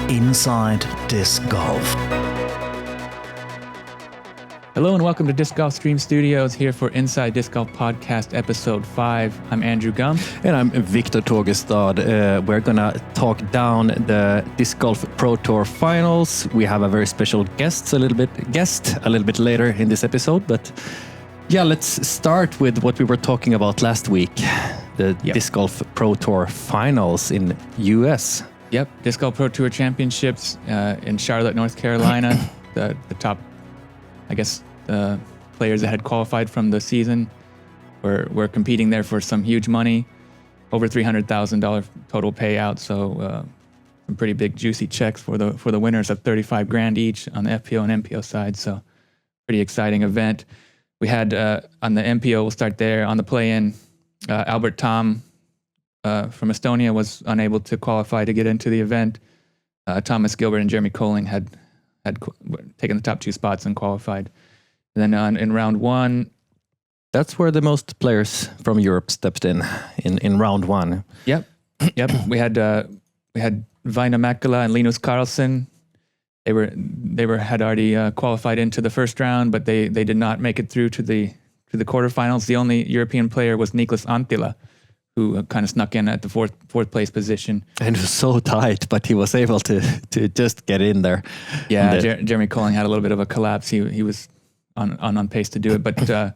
Inside Disc Golf. Hello and welcome to Disc Golf Stream Studios, here for Inside Disc Golf Podcast Episode 5. I'm Andrew Gum. And I'm Viktor Tågestad. We're going to talk down the Disc Golf Pro Tour Finals. We have a very special guest a little bit later in this episode. But yeah, let's start with what we were talking about last week. The Disc Golf Pro Tour Finals in US. Yep, Disc Golf Pro Tour Championships in Charlotte, North Carolina. The top, I guess, players that had qualified from the season were competing there for some huge money, over $300,000 total payout. So some pretty big juicy checks for the winners of $35,000 each on the FPO and MPO side. So pretty exciting event. We had on the MPO, we'll start there. On the play-in, Albert Tom from Estonia was unable to qualify to get into the event. Thomas Gilbert and Jeremy Colling had taken the top two spots and qualified. And then in round one, that's where the most players from Europe stepped in round one. Yep. We had Vaina Mäkelä and Linus Carlsen. They had already qualified into the first round, but they did not make it through to the quarterfinals. The only European player was Niklas Anttila, who kind of snuck in at the fourth place position. And it was so tight, but he was able to just get in there. Yeah, Jeremy Colling had a little bit of a collapse. He was on pace to do it, but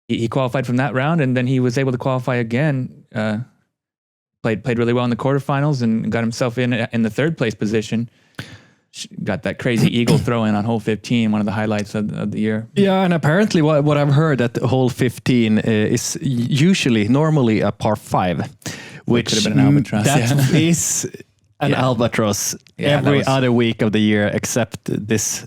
he qualified from that round, and then he was able to qualify again. Played really well in the quarterfinals and got himself in the third place position. Got that crazy eagle throw in on hole 15, one of the highlights of the year. Yeah, and apparently what I've heard that hole 15 is normally a par 5, which could have been an albatross. That is an albatross every other week of the year except this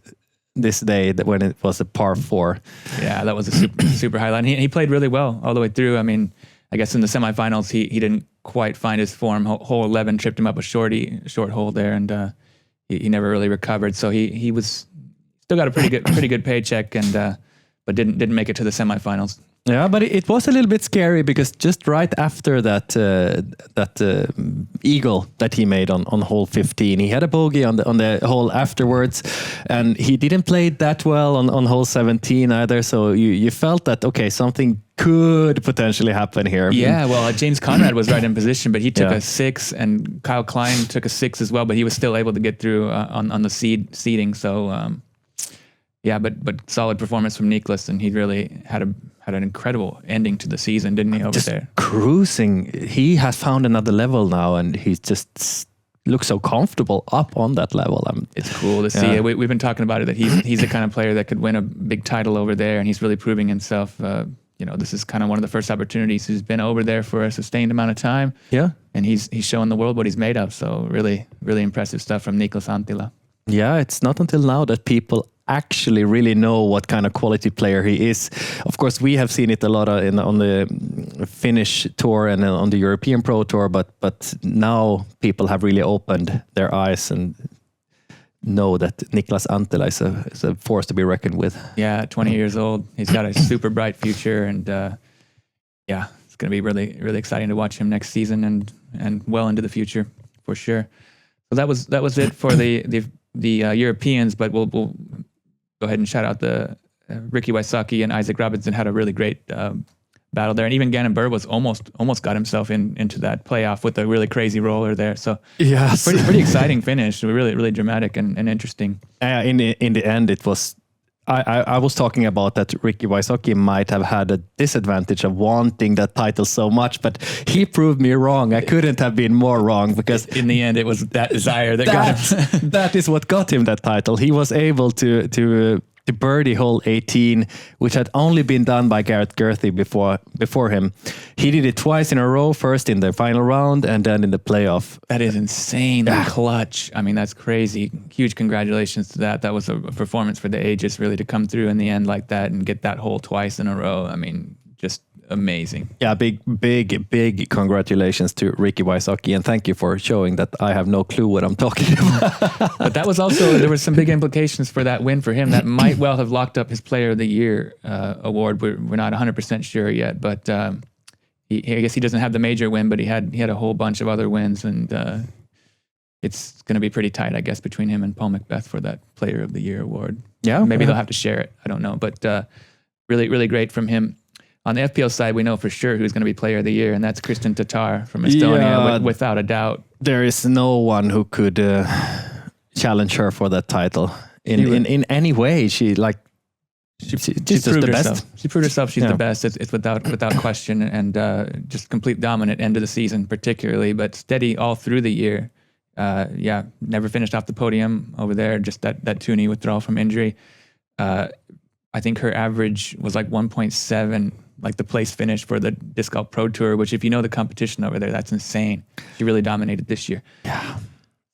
day when it was a par 4. Yeah, that was a super highlight. And he played really well all the way through. I mean, I guess in the semifinals he didn't quite find his form. Hole 11 tripped him up a short hole there, and he never really recovered. So he was still got a pretty good paycheck, and but didn't make it to the semifinals. Yeah, but it was a little bit scary because just right after that eagle that he made on hole 15, he had a bogey on the hole afterwards, and he didn't play that well on hole 17 either. So you felt that something could potentially happen here. Yeah, well, James Conrad was right in position, but he took a 6, and Kyle Klein took a 6 as well, but he was still able to get through on the seeding. So but solid performance from Niklas, and he really had an incredible ending to the season, didn't he, over there? Cruising. He has found another level now, and he just looks so comfortable up on that level. It's cool to see. We've been talking about it, that he's the kind of player that could win a big title over there, and he's really proving himself. This is kind of one of the first opportunities. He's been over there for a sustained amount of time. Yeah. And he's showing the world what he's made of. So really, really impressive stuff from Niklas Anttila. Yeah, it's not until now that people actually really know what kind of quality player he is. Of course, we have seen it a lot on the Finnish tour and on the European Pro Tour, but now people have really opened their eyes and know that Niklas Anttila is a force to be reckoned with. Yeah, 20 years old. He's got a super bright future, and it's going to be really, really exciting to watch him next season and well into the future for sure. So that was it for the Europeans, but we'll go ahead and shout out the Ricky Wysocki and Isaac Robinson had a really great battle there, and even Gannon Buhr was almost got himself into that playoff with a really crazy roller there. So yes, pretty exciting finish, really really dramatic and interesting. In the end, it was. I was talking about that Ricky Wysocki might have had a disadvantage of wanting that title so much, but he proved me wrong. I couldn't have been more wrong, because in the end it was that desire that got him. That is what got him that title. He was able to birdie hole 18, which had only been done by Garrett Gerthy before him. He did it twice in a row, first in the final round and then in the playoff. That is insanely clutch. I mean, that's crazy. Huge congratulations to that. That was a performance for the ages, really, to come through in the end like that and get that hole twice in a row. I mean, just amazing. Yeah, big congratulations to Ricky Wysocki, and thank you for showing that I have no clue what I'm talking about. But that was also, there were some big implications for that win for him that might well have locked up his Player of the Year award. We're not 100% sure yet, but I guess he doesn't have the major win, but he had a whole bunch of other wins, and it's going to be pretty tight, I guess, between him and Paul Macbeth for that Player of the Year award. Yeah, maybe they'll have to share it. I don't know, but really, really great from him. On the FPL side, we know for sure who's going to be Player of the Year, and that's Kristen Tatar from Estonia, without a doubt. There is no one who could challenge her for that title in any way. She's proved the herself. best. She proved herself. She's the best. It's without question, and just complete dominant end of the season, particularly, but steady all through the year. Never finished off the podium over there. Just that two knee withdrawal from injury. I think her average was like 1.7, like the place finish for the Disc Golf Pro Tour, which if you know the competition over there, that's insane. She really dominated this year. Yeah.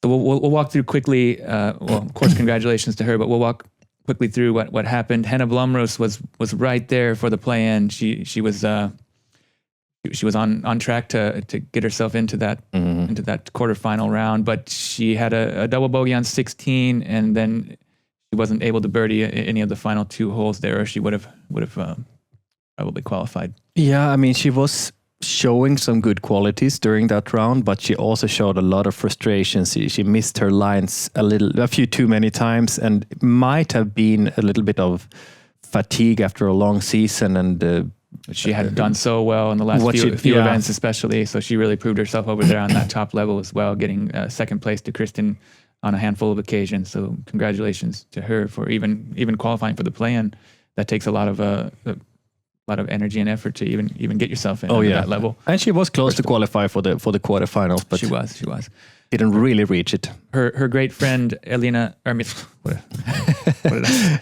So we'll walk through quickly. Of course, congratulations to her, but we'll walk quickly through what happened. Henna Blomroos was right there for the play-in. She was on track to get herself into that quarterfinal round, but she had a double bogey on 16, and then she wasn't able to birdie any of the final 2 holes there, or she would have probably qualified. Yeah, I mean, she was showing some good qualities during that round, but she also showed a lot of frustration. She missed her lines a few too many times, and it might have been a little bit of fatigue after a long season. And she had done so well in the last few events, especially. So she really proved herself over there on that top level as well, getting second place to Kristen on a handful of occasions. So congratulations to her for even qualifying for the play-in. That takes a lot of energy and effort to even get yourself in that level. And she was close to qualify for the quarterfinals, but she was didn't really reach it. Her great friend Elina, what did I say?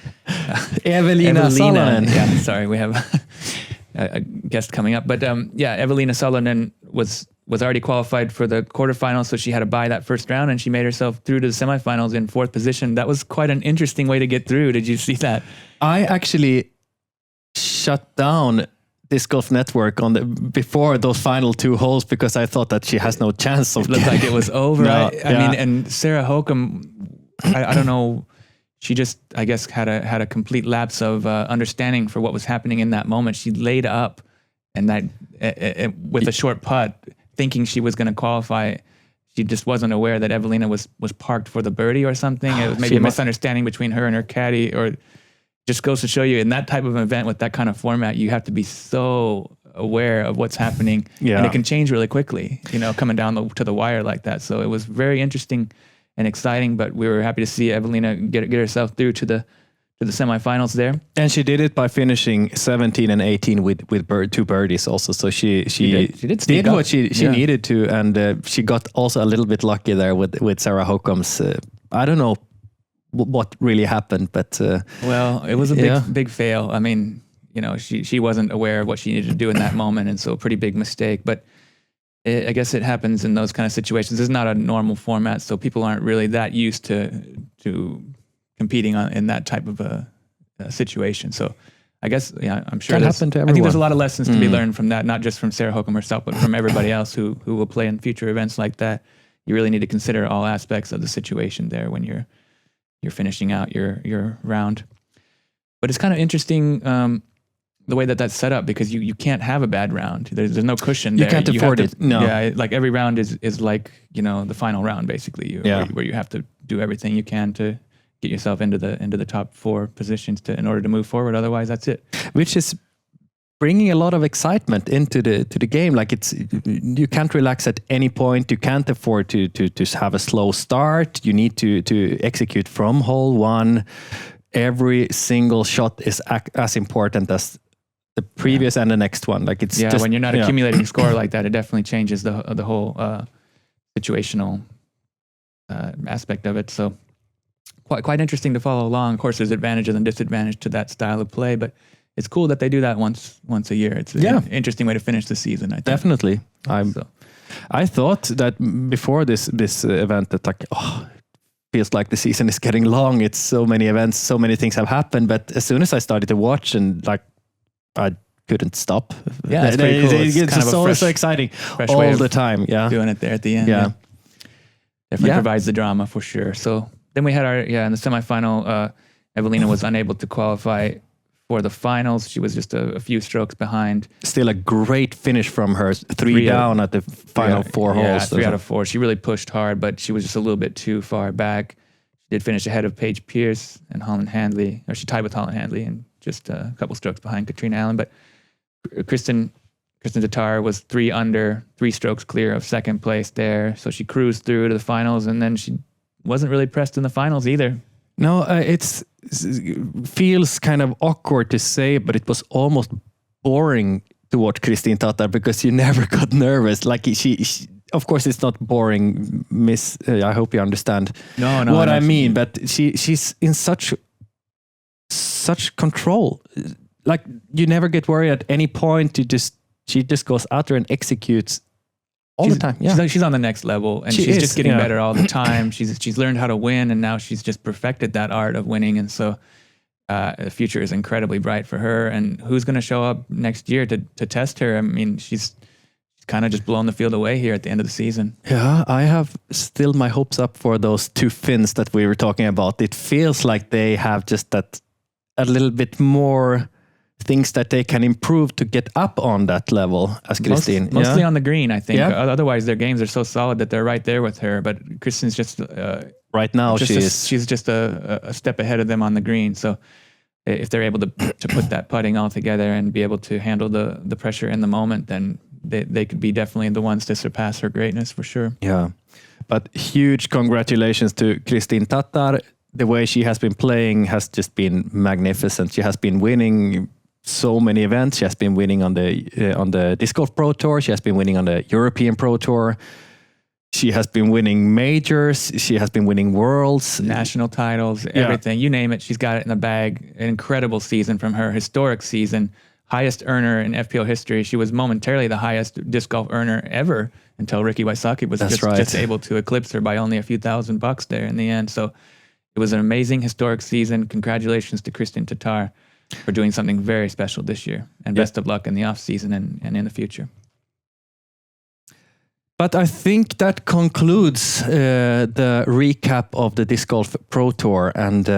Evelina Salonen. Yeah, sorry, we have a guest coming up, but Evelina Salonen was already qualified for the quarterfinals, so she had to bye that first round, and she made herself through to the semifinals in 4th position. That was quite an interesting way to get through. Did you see that? I actually shut down Disc Golf Network before those final 2 holes because I thought that she has no chance of. It looked like it was over. No, I mean, and Sarah Hokum, I don't know. She just, I guess, had a complete lapse of understanding for what was happening in that moment. She laid up, and that with a short putt, thinking she was going to qualify. She just wasn't aware that Evelina was parked for the birdie or something. It was maybe a misunderstanding between her and her caddy, or just goes to show you in that type of event with that kind of format, you have to be so aware of what's happening, and it can change really quickly. Coming down to the wire like that. So it was very interesting and exciting, but we were happy to see Evelina get herself through to the semifinals there. And she did it by finishing 17 and 18 with 2 birdies also. So she did what she needed to, and she got also a little bit lucky there with Sarah Hokum's. I don't know what really happened, but it was a big fail. I mean, she wasn't aware of what she needed to do in that moment, and so a pretty big mistake. But I guess it happens in those kind of situations. It's not a normal format, so people aren't really that used to competing in that type of a situation. So I guess, I'm sure happen to everyone. I think there's a lot of lessons to be learned from that, not just from Sarah Hokum herself, but from everybody else who will play in future events like that. You really need to consider all aspects of the situation there when you're finishing out your round. But it's kind of interesting the way that's set up, because you can't have a bad round. There's no cushion there. You can't afford it. No. Yeah, like every round is like, the final round basically, where you have to do everything you can to get yourself into the top 4 positions in order to move forward. Otherwise, that's it. Which is bringing a lot of excitement into the game. Like you can't relax at any point. You can't afford to have a slow start. You need to execute from hole 1. Every single shot is as important as the previous and the next one. Like it's just, when you're not accumulating score like that, it definitely changes the whole situational aspect of it. So quite interesting to follow along. Of course, there's advantages and disadvantages to that style of play, but it's cool that they do that once a year. It's an interesting way to finish the season, I think. Definitely. I thought that before this event that feels like the season is getting long. It's so many events, so many things have happened. But as soon as I started to watch, and I couldn't stop. Yeah, it's pretty cool. It's kind of so exciting all the time. Yeah, doing it there at the end. Yeah, definitely provides the drama for sure. So then we had in the semifinal, Evelina was unable to qualify for the finals. She was just a few strokes behind. Still a great finish from her. Three down at the final 4 holes. Yeah, 3 out of 4. She really pushed hard, but she was just a little bit too far back. She did finish ahead of Paige Pierce and Holland Handley, or she tied with Holland Handley and just a couple strokes behind Katrina Allen. But Kristen Tatar was 3 under, 3 strokes clear of second place there. So she cruised through to the finals, and then she wasn't really pressed in the finals either. No, it feels kind of awkward to say, but it was almost boring to watch Kristin Tatar because you never got nervous. Like she of course, it's not boring, Miss. I hope you understand what I mean. But she's in such control. Like you never get worried at any point. She just goes out there and executes all the time. Yeah. She's on the next level, and she's just getting better all the time. She's learned how to win, and now she's just perfected that art of winning. And so the future is incredibly bright for her. And who's going to show up next year to test her? I mean, she's kind of just blown the field away here at the end of the season. Yeah, I have still my hopes up for those 2 Finns that we were talking about. It feels like they have just that a little bit more things that they can improve to get up on that level as Kristin. Mostly on the green, I think. Yeah. Otherwise, their games are so solid that they're right there with her. But Kristin's just right now she's just a step ahead of them on the green. So if they're able to put that putting all together and be able to handle the pressure in the moment, then they could be definitely the ones to surpass her greatness for sure. Yeah, but huge congratulations to Kristin Tatar. The way she has been playing has just been magnificent. She has been winning so many events. She has been winning on the Disc Golf Pro Tour. She has been winning on the European Pro Tour. She has been winning majors. She has been winning worlds, national titles, everything. You name it, she's got it in the bag. An incredible season from her, historic season. Highest earner in FPO history. She was momentarily the highest disc golf earner ever until Ricky Wysocki was just able to eclipse her by only a few $1,000 there in the end. So it was an amazing historic season. Congratulations to Kristin Tatar for doing something very special this year. And best of luck in the off season and in the future. But I think that concludes the recap of the Disc Golf Pro Tour. And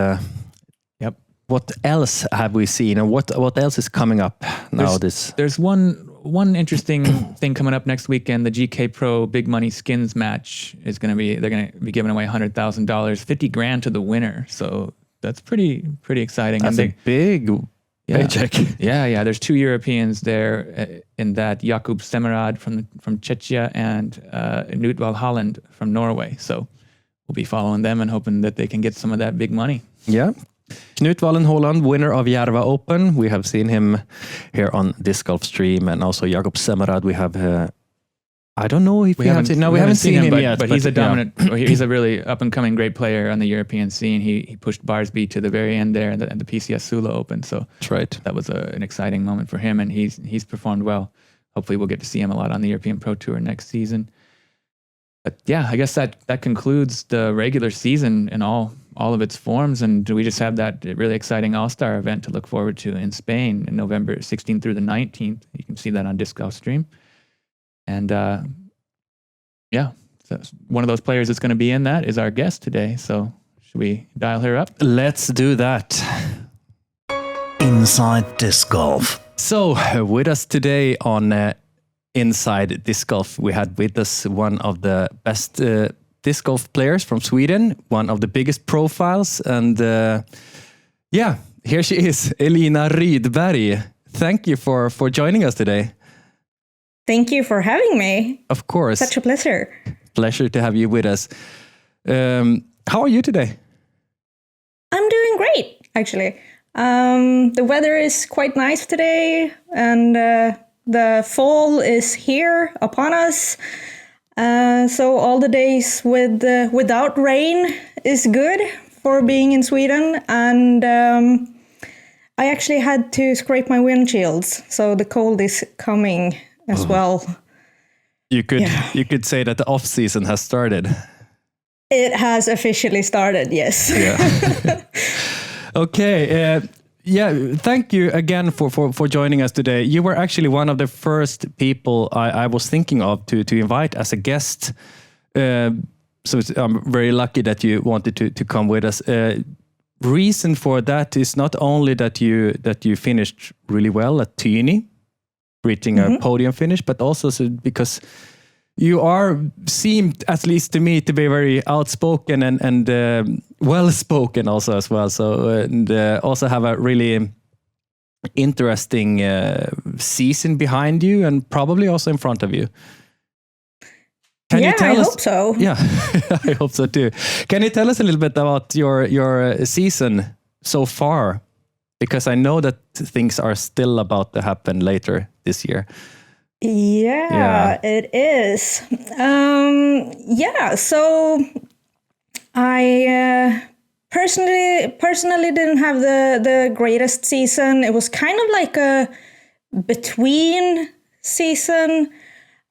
what else have we seen, and what else is coming up now? There's one interesting thing coming up next weekend. The GK Pro Big Money Skins match is going to be. They're going to be giving away $100,000, $50,000 to the winner. So that's pretty exciting. That's a big paycheck. Yeah. There's 2 Europeans there in that. Jakub Semerad from Czechia and Knut Valholland from Norway. So we'll be following them and hoping that they can get some of that big money. Yeah. Knut Valholland, winner of Järva Open. We have seen him here on Disc Golf Stream, and also Jakub Semerad. We have, I don't know if we haven't seen him yet. But he's a dominant, he's a really up and coming great player on the European scene. He pushed Barsby to the very end there at the PCS Sula Open. So that's right. That was an exciting moment for him, and he's performed well. Hopefully we'll get to see him a lot on the European Pro Tour next season. But yeah, I guess that concludes the regular season in all of its forms, and we just have that really exciting All-Star event to look forward to in Spain in November 16th through the 19th. You can see that on Disc Golf Stream. And so one of those players that's going to be in that is our guest today. So should we dial her up? Let's do that. Inside Disc Golf. So with us today on Inside Disc Golf, we had with us one of the best disc golf players from Sweden, one of the biggest profiles, and here she is, Elina Rydberg. Thank you for joining us today. Thank you for having me. Of course. Such a pleasure. Pleasure to have you with us. How are you today? I'm doing great, actually. The weather is quite nice today, and the fall is here upon us. So all the days without rain is good for being in Sweden. And I actually had to scrape my windshields. So the cold is coming as well. You could say that the off season has started. It has officially started, yes. Yeah. Okay. Thank you again for joining us today. You were actually one of the first people I was thinking of to invite as a guest. So I'm very lucky that you wanted to come with us. reason for that is not only that you finished really well at Tyni, reaching a podium finish, but also because you seemed, at least to me, to be very outspoken and well-spoken also as well. So and also have a really interesting season behind you and probably also in front of you. Can you tell I us? hope so. Yeah, I hope so too. Can you tell us a little bit about your season so far? Because I know that things are still about to happen later this year. Yeah, it is. So I personally didn't have the greatest season. It was kind of like a between season.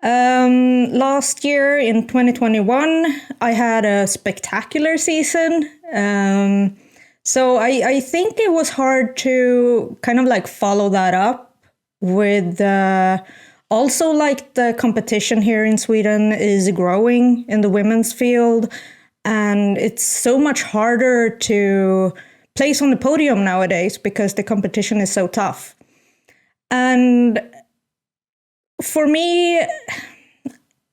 Last year in 2021, I had a spectacular season. So I think it was hard to kind of like follow that up with also like the competition here in Sweden is growing in the women's field. And it's so much harder to place on the podium nowadays because the competition is so tough. And for me,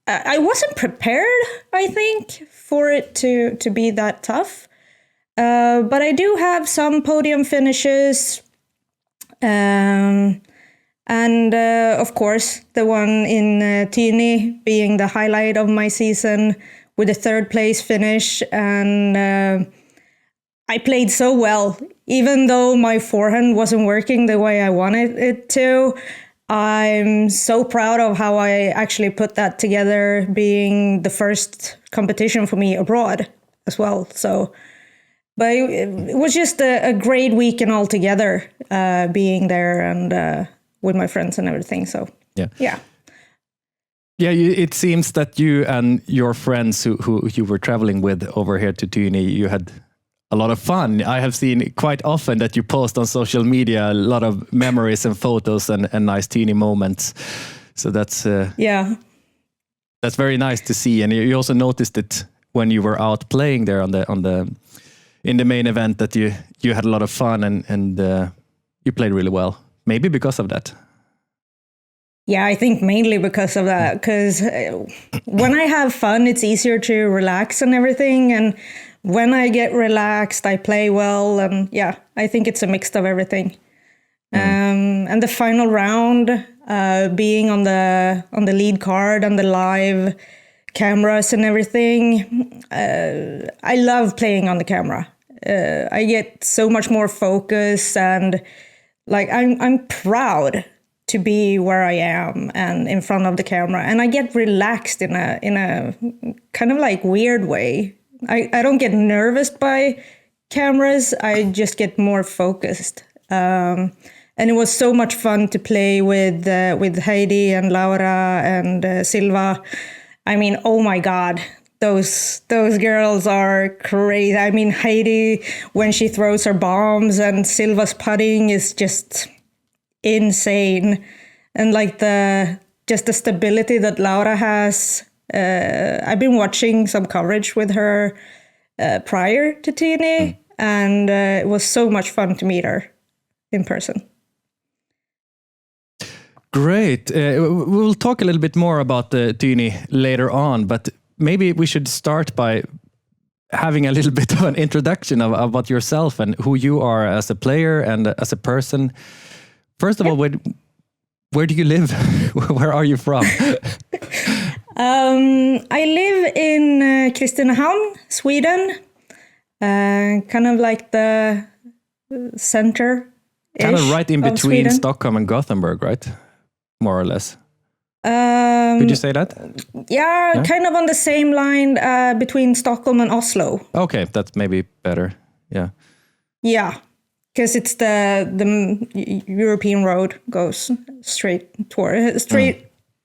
I wasn't prepared, I think, for it to be that tough. But I do have some podium finishes. And of course, the one in Tyni being the highlight of my season with a third place finish. And I played so well, even though my forehand wasn't working the way I wanted it to. I'm so proud of how I actually put that together, being the first competition for me abroad as well. So, but it was just a great weekend altogether, being there and with my friends and everything. So, yeah. It seems that you and your friends who you were traveling with over here to Tyni, you had a lot of fun. I have seen quite often that you post on social media a lot of memories and photos and nice Tyni moments. So that's that's very nice to see. And you also noticed it when you were out playing there in the main event that you had a lot of fun and you played really well. Maybe because of that. Yeah, I think mainly because of that. Because when I have fun, it's easier to relax and everything. And when I get relaxed, I play well. And I think it's a mix of everything. And the final round, being on the lead card, on the live cameras and everything, I love playing on the camera. I get so much more focus and like I'm proud to be where I am and in front of the camera, and I get relaxed in a kind of like weird way. I don't get nervous by cameras. I just get more focused. And it was so much fun to play with Heidi and Laura and Silva. I mean, oh my God, those girls are crazy. I mean, Heidi, when she throws her bombs, and Silva's putting is just insane. And like the stability that Laura has. I've been watching some coverage with her prior to Tyni, and it was so much fun to meet her in person. Great. We'll talk a little bit more about the Tyni later on, but maybe we should start by having a little bit of an introduction about yourself and who you are as a player and as a person. First of all, where do you live? Where are you from? I live in Kristinehamn, Sweden. Kind of like the center. Kind of right in between Stockholm and Gothenburg, right? More or less. Could you say that? Yeah, kind of on the same line between Stockholm and Oslo. Okay, that's maybe better. Yeah. Yeah, because it's the European road goes straight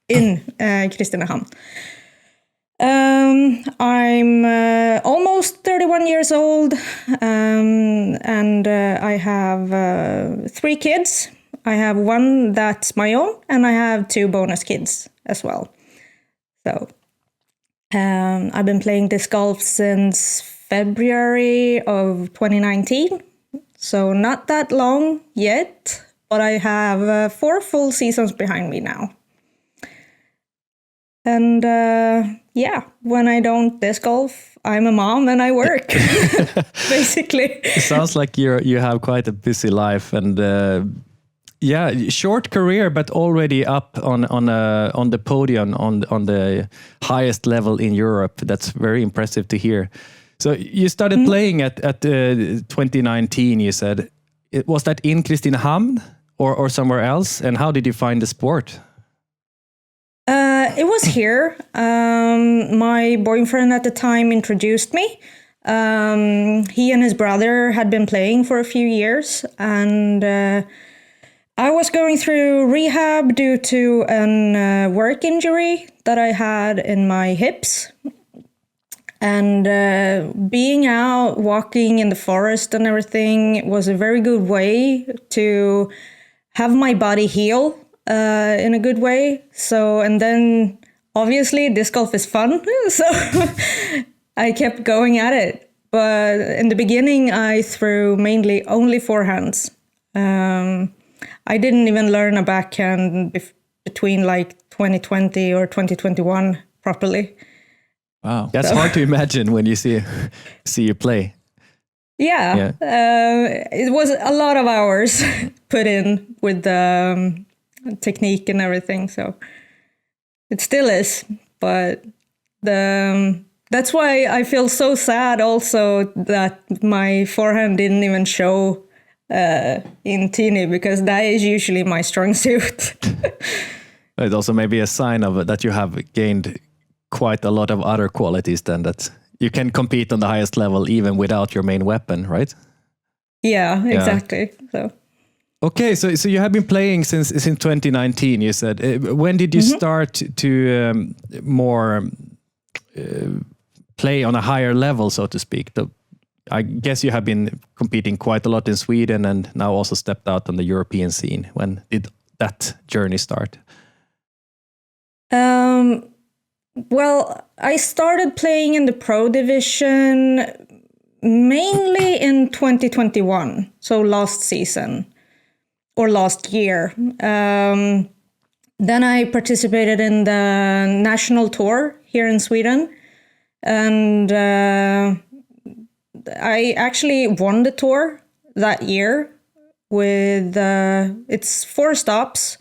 in Kristinehamn. I'm almost 31 years old, and I have 3 kids. I have one that's my own, and I have 2 bonus kids as well. So I've been playing disc golf since February of 2019. So not that long yet, but I have 4 full seasons behind me now. And when I don't disc golf, I'm a mom and I work, basically. It sounds like you have quite a busy life, and short career, but already up on the podium on the highest level in Europe. That's very impressive to hear. So you started playing at 2019. You said, was that in Kristinehamn or somewhere else? And how did you find the sport? It was here. My boyfriend at the time introduced me. He and his brother had been playing for a few years, and I was going through rehab due to a work injury that I had in my hips. And being out walking in the forest and everything was a very good way to have my body heal in a good way. So, and then obviously disc golf is fun. So I kept going at it. But in the beginning, I threw mainly only forehands. I didn't even learn a backhand between like 2020 or 2021 properly. Wow, that's hard to imagine when you see you play. Yeah. It was a lot of hours put in with the technique and everything. So it still is, but that's why I feel so sad also that my forehand didn't even show in Tini, because that is usually my strong suit. It also may be a sign of that you have gained quite a lot of other qualities then, that you can compete on the highest level even without your main weapon, right? Yeah, exactly. So okay, so you have been playing since 2019, you said. When did you start to more play on a higher level, so to speak? I guess you have been competing quite a lot in Sweden and now also stepped out on the European scene. When did that journey start? Well, I started playing in the pro division mainly in 2021, so last season or last year. Then I participated in the national tour here in Sweden, and I actually won the tour that year with it's 4 stops,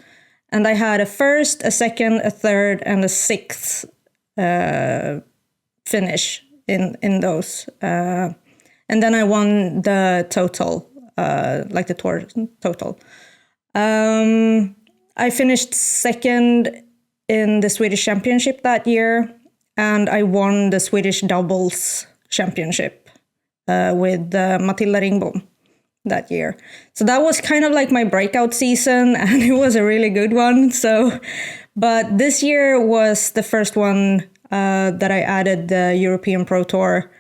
and I had a first, a second, a third, and a 6th finish in those. And then I won the total, like the tour total. I finished 2nd in the Swedish championship that year, and I won the Swedish doubles championship with Matilda Ringbom that year. So that was kind of like my breakout season, and it was a really good one. So, but this year was the first one that I added the European Pro Tour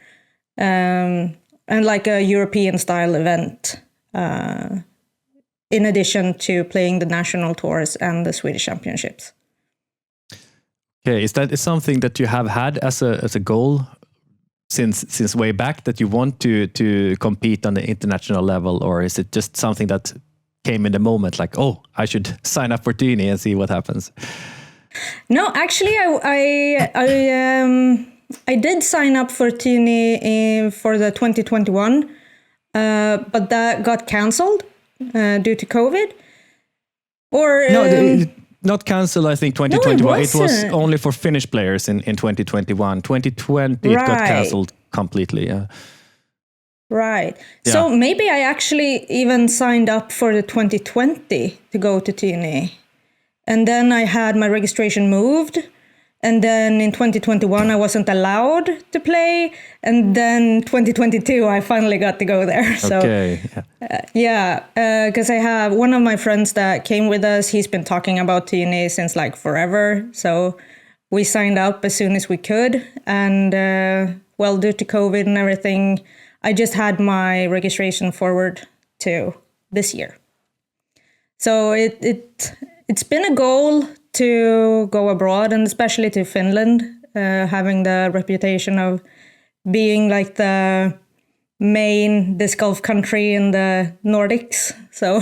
and like a European style event in addition to playing the national tours and the Swedish championships. Okay, is that something that you have had as a goal since way back, that you want to compete on the international level, or is it just something that came in the moment, like, oh, I should sign up for Tini and see what happens? No, actually, I did sign up for Tini for the 2021, but that got cancelled due to COVID. Or no, not cancelled. I think 2021. No, it was only for Finnish players in 2021. 2020 it got cancelled completely. Yeah. Right. Yeah. So maybe I actually even signed up for the 2020 to go to Tini. And then I had my registration moved. And then in 2021, I wasn't allowed to play. And then 2022, I finally got to go there. So, okay. Because I have one of my friends that came with us. He's been talking about TNA since like forever. So we signed up as soon as we could. And due to COVID and everything, I just had my registration forward to this year. So it's been a goal to go abroad, and especially to Finland, having the reputation of being like the main disc golf country in the Nordics. So,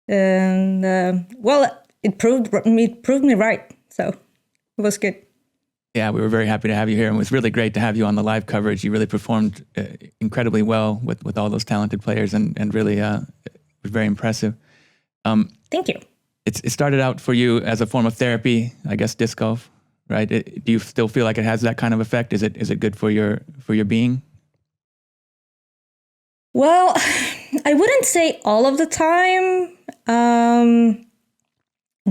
and well, it proved me right. So it was good. Yeah, we were very happy to have you here, and it was really great to have you on the live coverage. You really performed incredibly well with all those talented players, and really was very impressive. Thank you. It started out for you as a form of therapy, I guess, disc golf, right? Do you still feel like it has that kind of effect? Is it good for your being? Well, I wouldn't say all of the time.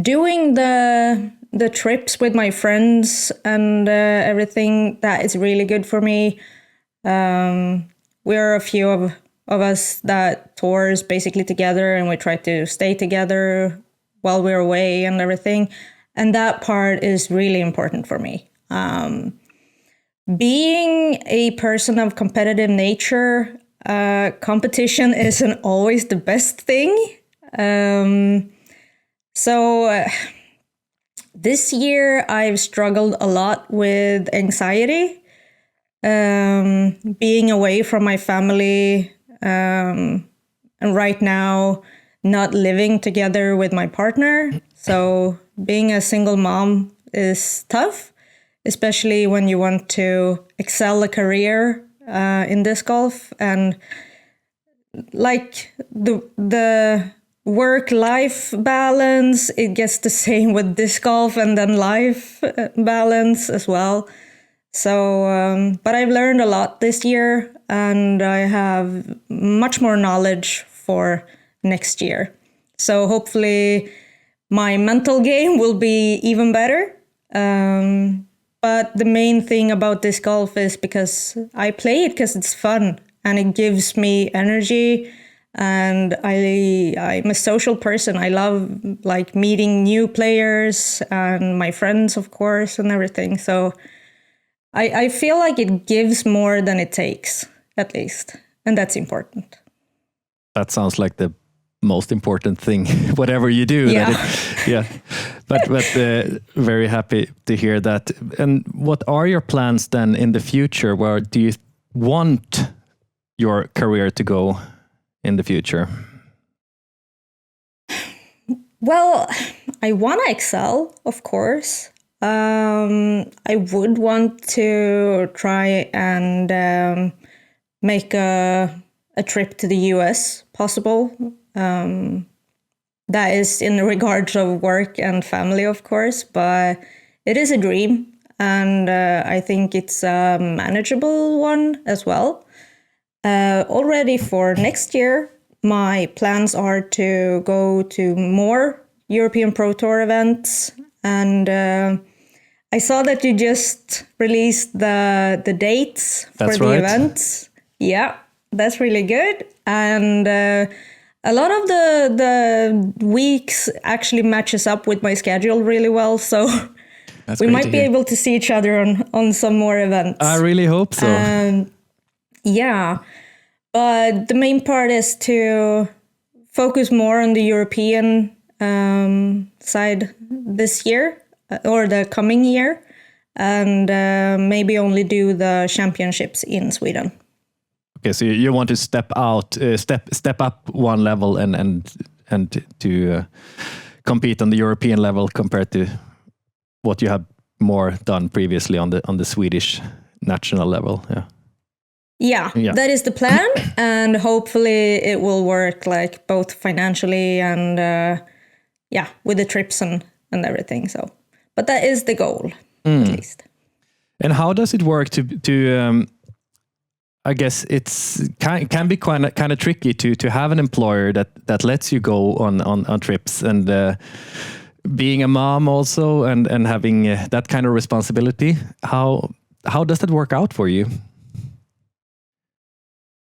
Doing the trips with my friends and everything, that is really good for me. We're a few of us that tours basically together, and we try to stay together while we're away and everything. And that part is really important for me. Being a person of competitive nature, competition isn't always the best thing. So this year I've struggled a lot with anxiety, being away from my family, and right now not living together with my partner. So being a single mom is tough, especially when you want to excel a career in disc golf, and like the work-life balance, it gets the same with disc golf, and then life balance as well. So, but I've learned a lot this year, and I have much more knowledge for next year. So hopefully my mental game will be even better. But the main thing about disc golf is because I play it because it's fun and it gives me energy. And I'm a social person. I love like meeting new players and my friends, of course, and everything. So I feel like it gives more than it takes, at least. And that's important. That sounds like the most important thing, whatever you do. Yeah. But very happy to hear that. And what are your plans then in the future? Where do you want your career to go in the future? Well, I want to excel, of course. I would want to try and make a trip to the US possible. That is in regards of work and family, of course, but it is a dream, and I think it's a manageable one as well. Already for next year, my plans are to go to more European Pro Tour events, and I saw that you just released the dates for the events. Yeah, that's really good. And a lot of the weeks actually matches up with my schedule really well. So we might be able to see each other on some more events. I really hope so. Yeah, but the main part is to focus more on the European side this year or the coming year, and maybe only do the championships in Sweden. Okay, so you want to step up one level and to compete on the European level compared to what you have more done previously on the Swedish national level. Yeah, that is the plan, and hopefully it will work, like both financially and with the trips and everything. So, but that is the goal, at least. And how does it work to I guess it's can be kind of tricky to have an employer that lets you go on trips, and being a mom also and having that kind of responsibility. How does that work out for you?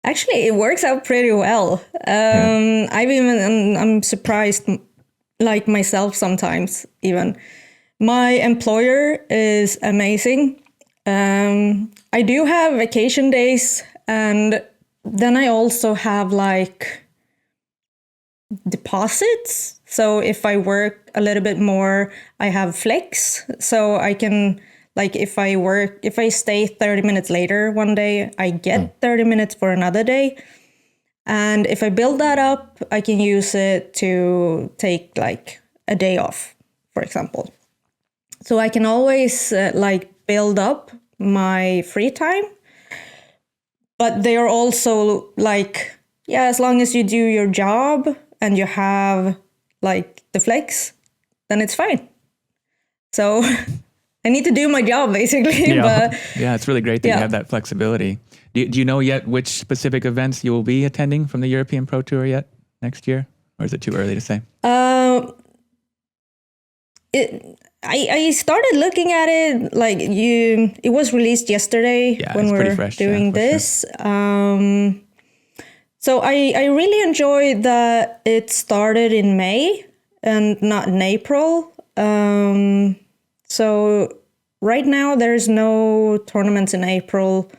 Actually, it works out pretty well. I'm surprised, like myself sometimes even. My employer is amazing. I do have vacation days, and then I also have like deposits. So if I work a little bit more, I have flex, so I can Like if I stay 30 minutes later one day, I get 30 minutes for another day. And if I build that up, I can use it to take like a day off, for example. So I can always like build up my free time. But they are also like, yeah, as long as you do your job and you have like the flex, then it's fine. So I need to do my job basically. Yeah. But Yeah, it's really great that you have that flexibility. Do you know yet which specific events you will be attending from the European Pro Tour yet next year? Or is it too early to say? I started looking at it like it was released yesterday when we were doing this. Sure. So I really enjoyed that it started in May and not in April. So right now there's no tournaments in April,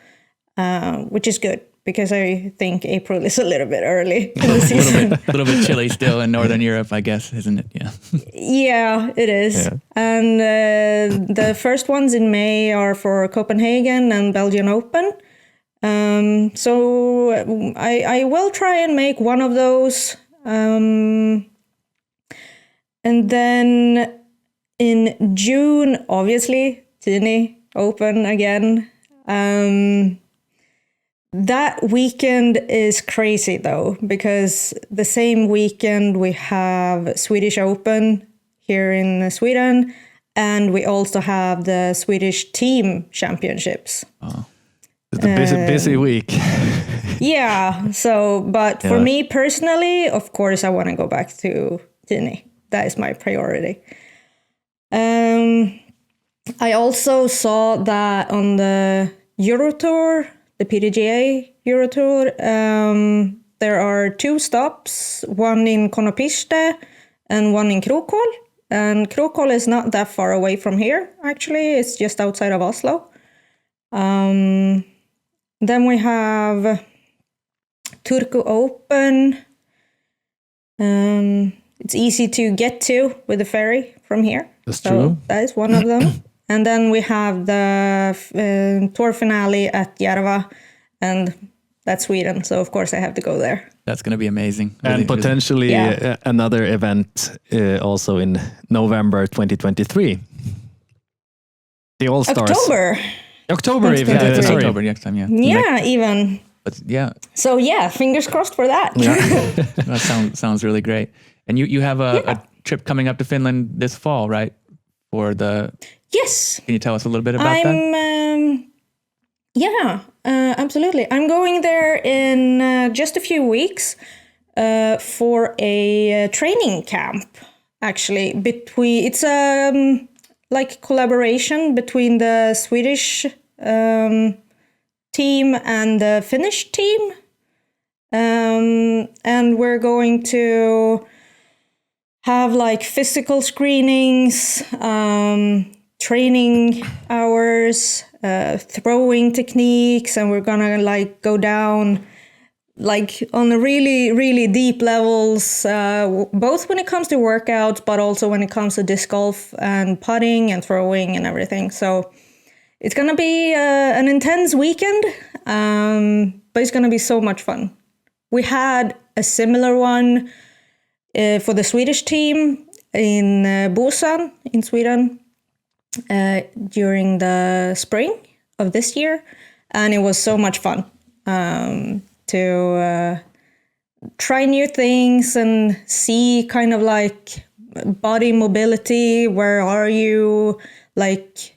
which is good because I think April is a little bit early in the season. A little bit chilly still in Northern Europe, I guess, isn't it? Yeah. Yeah, it is. Yeah. And the first ones in May are for Copenhagen and Belgian Open. So I will try and make one of those. And then in June, obviously, Tini Open again. That weekend is crazy though, because the same weekend we have Swedish Open here in Sweden, and we also have the Swedish Team Championships. Oh. It's a busy week. Yeah, so, but for me personally, of course, I want to go back to Tini. That is my priority. I also saw that on the Euro Tour, the PDGA Euro Tour, there are 2 stops, one in Konopiste and one in Krokol. And Krokol is not that far away from here, actually. It's just outside of Oslo. Then we have Turku Open. It's easy to get to with the ferry from here. That's true. That is one of them. And then we have the tour finale at Järva, and that's Sweden. So, of course, I have to go there. That's going to be amazing. And really, potentially another event also in November 2023. The All-Stars. October even. Yeah, it's October next time, yeah. Yeah, even. But yeah. So, yeah, fingers crossed for that. Yeah. That sounds really great. And you have a trip coming up to Finland this fall, right? For the... Yes. Can you tell us a little bit about that? Absolutely. I'm going there in just a few weeks for a training camp, actually. It's a like collaboration between the Swedish team and the Finnish team. And we're going to have like physical screenings, training hours, throwing techniques, and we're gonna like go down like on the really, really deep levels, both when it comes to workouts, but also when it comes to disc golf and putting and throwing and everything. So it's gonna be an intense weekend, but it's gonna be so much fun. We had a similar one for the Swedish team in Busan in Sweden during the spring of this year, and it was so much fun to try new things and see kind of like body mobility. Where are you, like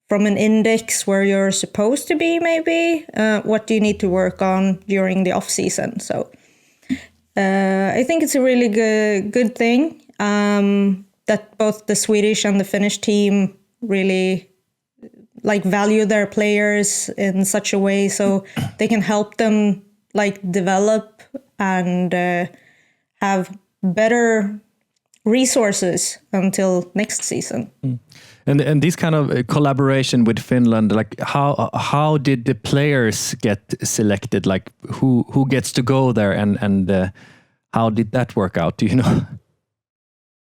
from an index where you're supposed to be, maybe? What do you need to work on during the off season? So I think it's a really good thing that both the Swedish and the Finnish team really like value their players in such a way so they can help them like develop and have better resources until next season. And this kind of collaboration with Finland, like how did the players get selected? Like who gets to go there, and how did that work out? Do you know?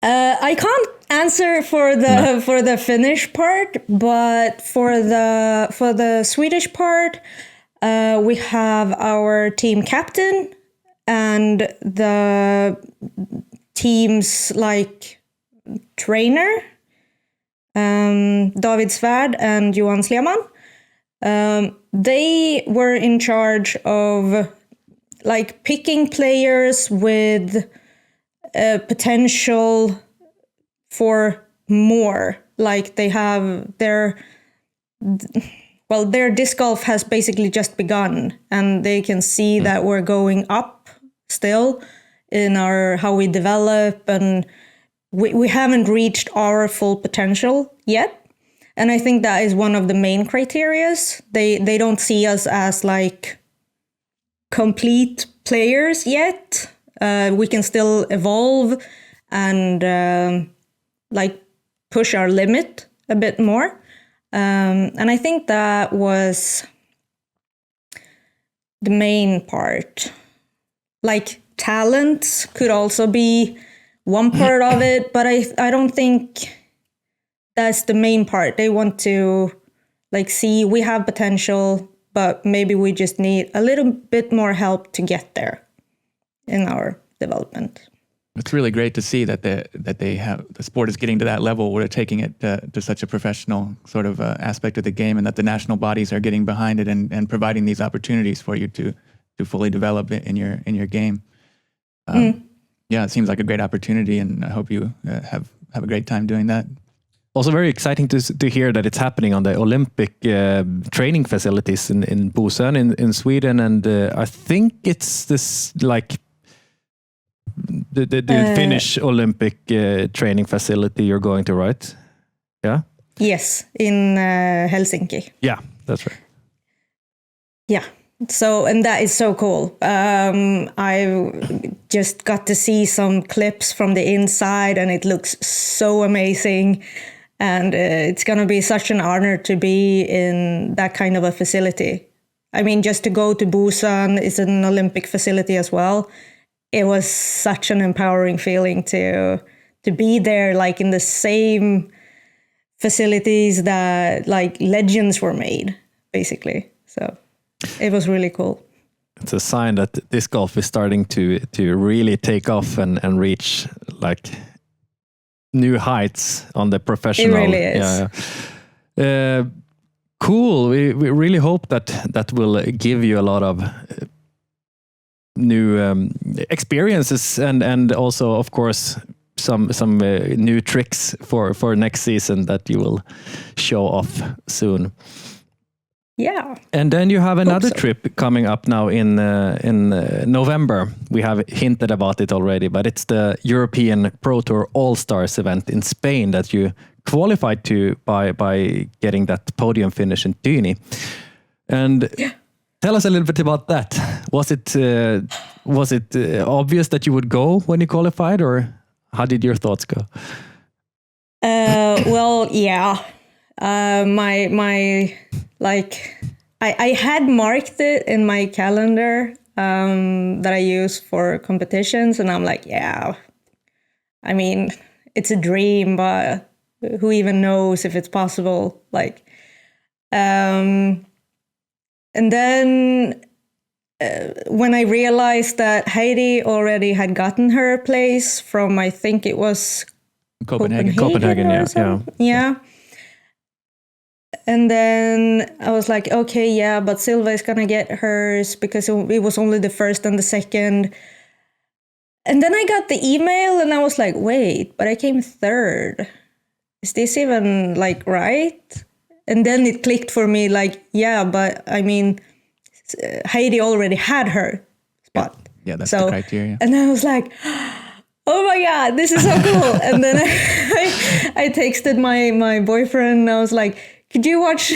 I can't answer for the Finnish part, but for the Swedish part, we have our team captain and the team's like trainer, David Svärd and Johan Sleman. They were in charge of like picking players with potential for more. Like they have their disc golf has basically just begun, and they can see that we're going up still in how we develop, and we haven't reached our full potential yet. And I think that is one of the main criterias. They don't see us as like complete players yet. We can still evolve and like push our limit a bit more. And I think that was the main part. Like talent could also be one part of it, but I don't think that's the main part. They want to like see we have potential, but maybe we just need a little bit more help to get there in our development. It's really great to see that the sport is getting to that level where they're taking it to such a professional sort of aspect of the game, and that the national bodies are getting behind it and providing these opportunities for you to fully develop it in your game. Yeah, it seems like a great opportunity, and I hope you have a great time doing that. Also very exciting to hear that it's happening on the Olympic training facilities in Bosön in Sweden, and I think it's this like the Finnish Olympic training facility you're going to, right? Yeah. Yes, in Helsinki. Yeah, that's right. Yeah. So, and that is so cool. I just got to see some clips from the inside, and it looks so amazing. And it's going to be such an honor to be in that kind of a facility. I mean, just to go to Busan is an Olympic facility as well. It was such an empowering feeling to be there, like in the same facilities that like legends were made, basically. So it was really cool. It's a sign that disc golf is starting to really take off and reach like new heights on the professional. It really is. Yeah. Cool. We really hope that will give you a lot of new experiences and also, of course, some new tricks for next season that you will show off soon. Yeah. And then you have another trip coming up now in November. We have hinted about it already, but it's the European Pro Tour All-Stars event in Spain that you qualified to by getting that podium finish in Tunis. And tell us a little bit about that. Was it obvious that you would go when you qualified, or how did your thoughts go? Well, yeah. I had marked it in my calendar that I use for competitions, and I'm like, yeah, I mean, it's a dream, but who even knows if it's possible? Like, and then when I realized that Heidi already had gotten her place from, I think it was Copenhagen, yeah. And then I was like, okay, yeah, but Silva is gonna get hers because it was only the first and the second. And then I got the email and I was like, wait, but I came third. Is this even like right? And then it clicked for me like, yeah, but I mean, Heidi already had her spot. Yeah, that's the criteria. And I was like, oh my God, this is so cool. And then I texted my boyfriend and I was like, could you watch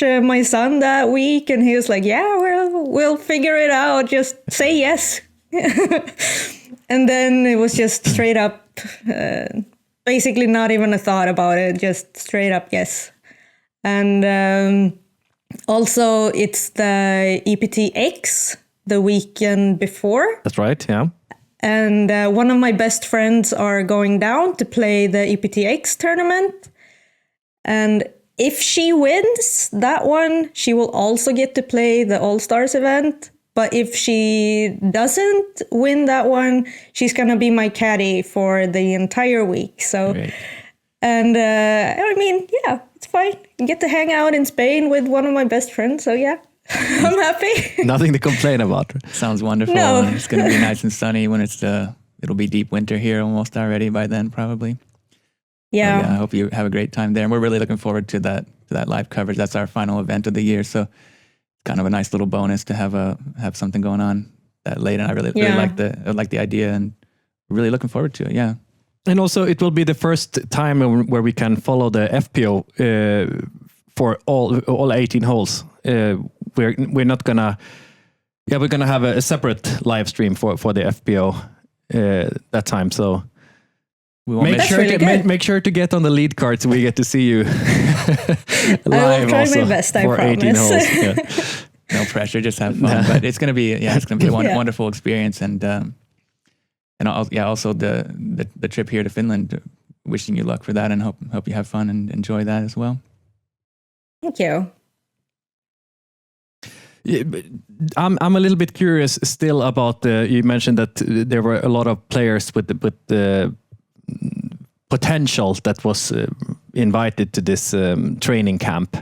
my son that week? And he was like, yeah, we'll figure it out. Just say yes. And then it was just straight up, basically not even a thought about it, just straight up yes. And also it's the EPT X the weekend before. That's right, yeah. And one of my best friends are going down to play the EPTX tournament. And if she wins that one, she will also get to play the All-Stars event. But if she doesn't win that one, she's going to be my caddy for the entire week. So, Great. and I mean, yeah, it's fine. I get to hang out in Spain with one of my best friends. So yeah, I'm happy. Nothing to complain about. Sounds wonderful. No. And it's going to be nice and sunny when it'll be deep winter here almost already by then, probably. Yeah. I hope you have a great time there. And we're really looking forward to that live coverage. That's our final event of the year. So it's kind of a nice little bonus to have something going on that late. And I really like the idea and really looking forward to it. Yeah. And also, it will be the first time where we can follow the FPO for all 18 holes. We're not gonna. Yeah, we're gonna have a separate live stream for the FPO that time. So We won't make miss sure really good. make sure to get on the lead card so we get to see you live. I will try also my best, I for 18 promise. holes. Yeah. no pressure, just have fun. But it's gonna be a wonderful experience, and also the trip here to Finland. Wishing you luck for that, and hope you have fun and enjoy that as well. Thank you. Yeah, but I'm a little bit curious still about you mentioned that there were a lot of players with the potential that was invited to this training camp.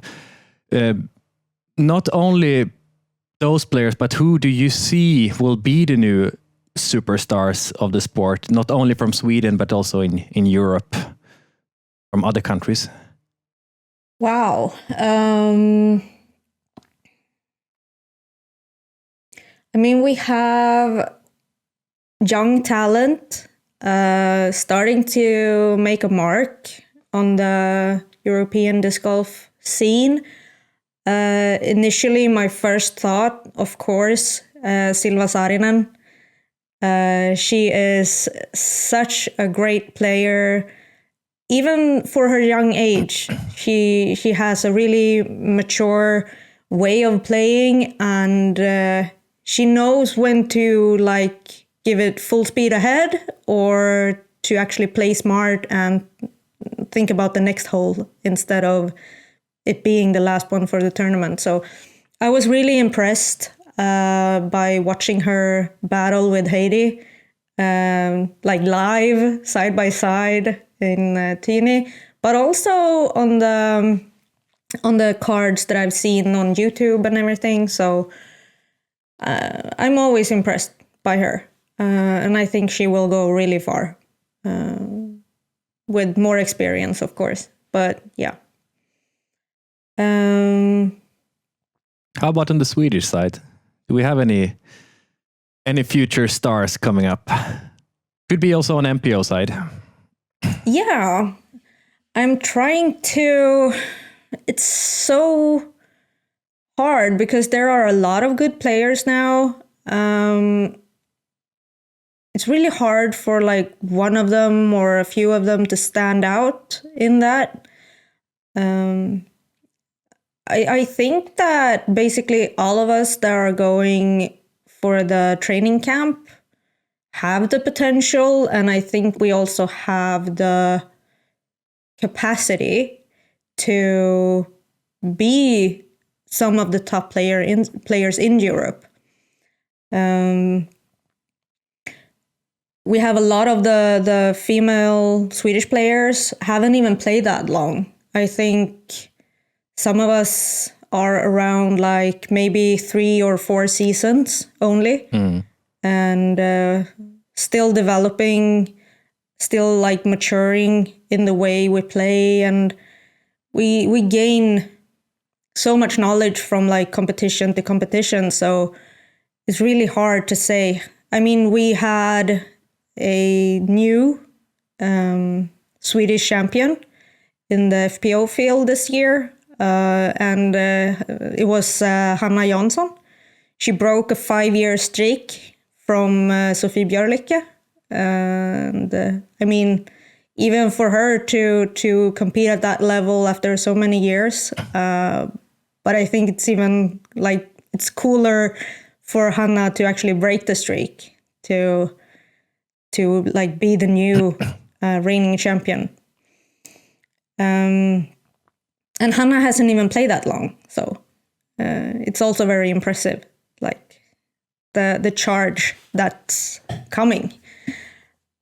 Not only those players, but who do you see will be the new superstars of the sport? Not only from Sweden, but also in Europe, from other countries. Wow. I mean, we have young talent starting to make a mark on the European disc golf scene. Initially, my first thought, of course, Silva Saarinen. She is such a great player. Even for her young age, she has a really mature way of playing, and she knows when to give it full speed ahead or to actually play smart and think about the next hole instead of it being the last one for the tournament. So I was really impressed by watching her battle with Heidi, live, side by side in Tini, but also on the cards that I've seen on YouTube and everything. So I'm always impressed by her, and I think she will go really far with more experience, of course. But yeah. How about on the Swedish side? Do we have any future stars coming up? Could be also on MPO side. Yeah, I'm trying to. It's so hard because there are a lot of good players now. It's really hard for one of them or a few of them to stand out in that. I think that basically all of us that are going for the training camp have the potential, and I think we also have the capacity to be some of the top players in Europe. We have a lot of the female Swedish players haven't even played that long. I think some of us are around maybe 3 or 4 seasons only, and still developing, still maturing in the way we play, and we gain so much knowledge from competition to competition. So it's really hard to say. I mean, we had a new Swedish champion in the FPO field this year, and it was Hanna Jansson. She broke a 5-year streak from Sofie Björlycke, and I mean, even for her to compete at that level after so many years, but I think it's even it's cooler for Hanna to actually break the streak, to to like be the new reigning champion. And Hanna hasn't even played that long, so it's also very impressive, like the charge that's coming.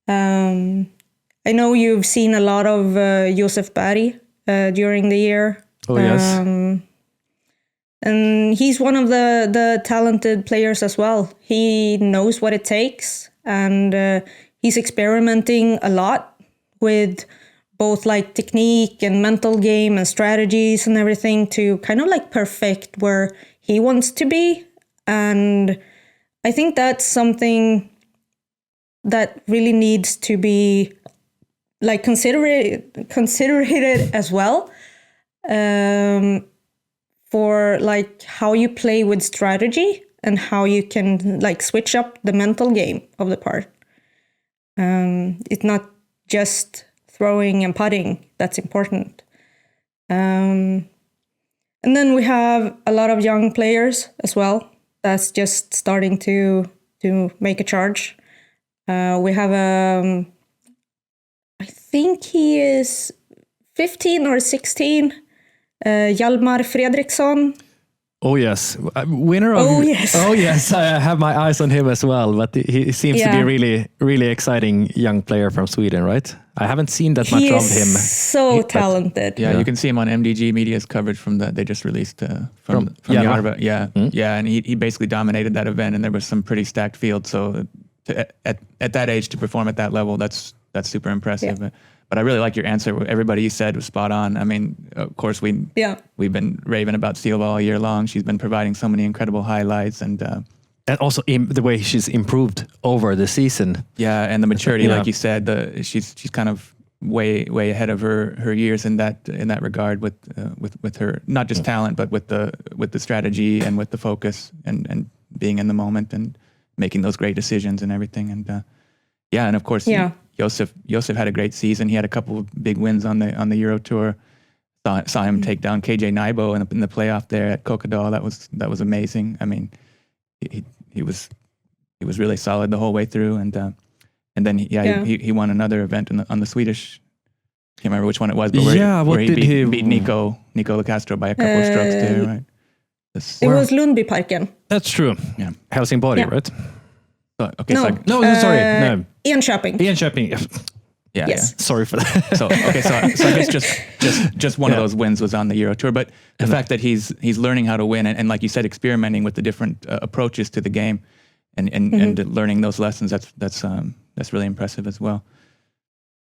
I know you've seen a lot of Josef Berg during the year. Oh, yes. And he's one of the talented players as well. He knows what it takes, and he's experimenting a lot with both like technique and mental game and strategies and everything to kind of like perfect where he wants to be. And I think that's something that really needs to be like considered as well, for like how you play with strategy and how you can like switch up the mental game of the part. It's not just throwing and putting that's important. And then we have a lot of young players as well that's just starting to make a charge. We have I think he is 15 or 16, Hjalmar Fredriksson. Oh yes, winner of. Oh yes. Oh yes, I have my eyes on him as well. But he seems to be a really, really exciting young player from Sweden, right? I haven't seen that much He of is him. so talented. Yeah, you can see him on MDG Media's coverage from that they just released from Järva. Järva. Yeah, yeah, and he basically dominated that event, and there was some pretty stacked field. So at that age to perform at that level, that's super impressive. Yeah. But I really like your answer. Everybody you said was spot on. I mean, of course we've been raving about Silva all year long. She's been providing so many incredible highlights, and also the way she's improved over the season. Yeah, and the maturity, like you said, she's kind of way ahead of her years in that regard with her not just talent, but with the strategy and with the focus and being in the moment and making those great decisions and everything. And and of course, Josef had a great season. He had a couple of big wins on the Euro Tour. Saw him take down KJ Naibo in the playoff there at Kokadal. That was amazing. I mean, he was really solid the whole way through, and then he won another event on the Swedish. Can't remember which one it was, but where he beat Nico Lacastro by a couple of strokes too, right? It was Lundbyparken. That's true. Yeah, Helsingborg, right? So, okay, no, sorry, no. Enköping. Yeah. Yes. Sorry for that. So I guess just one of those wins was on the Euro Tour, but the fact that he's learning how to win and like you said, experimenting with the different approaches to the game and learning those lessons, that's really impressive as well.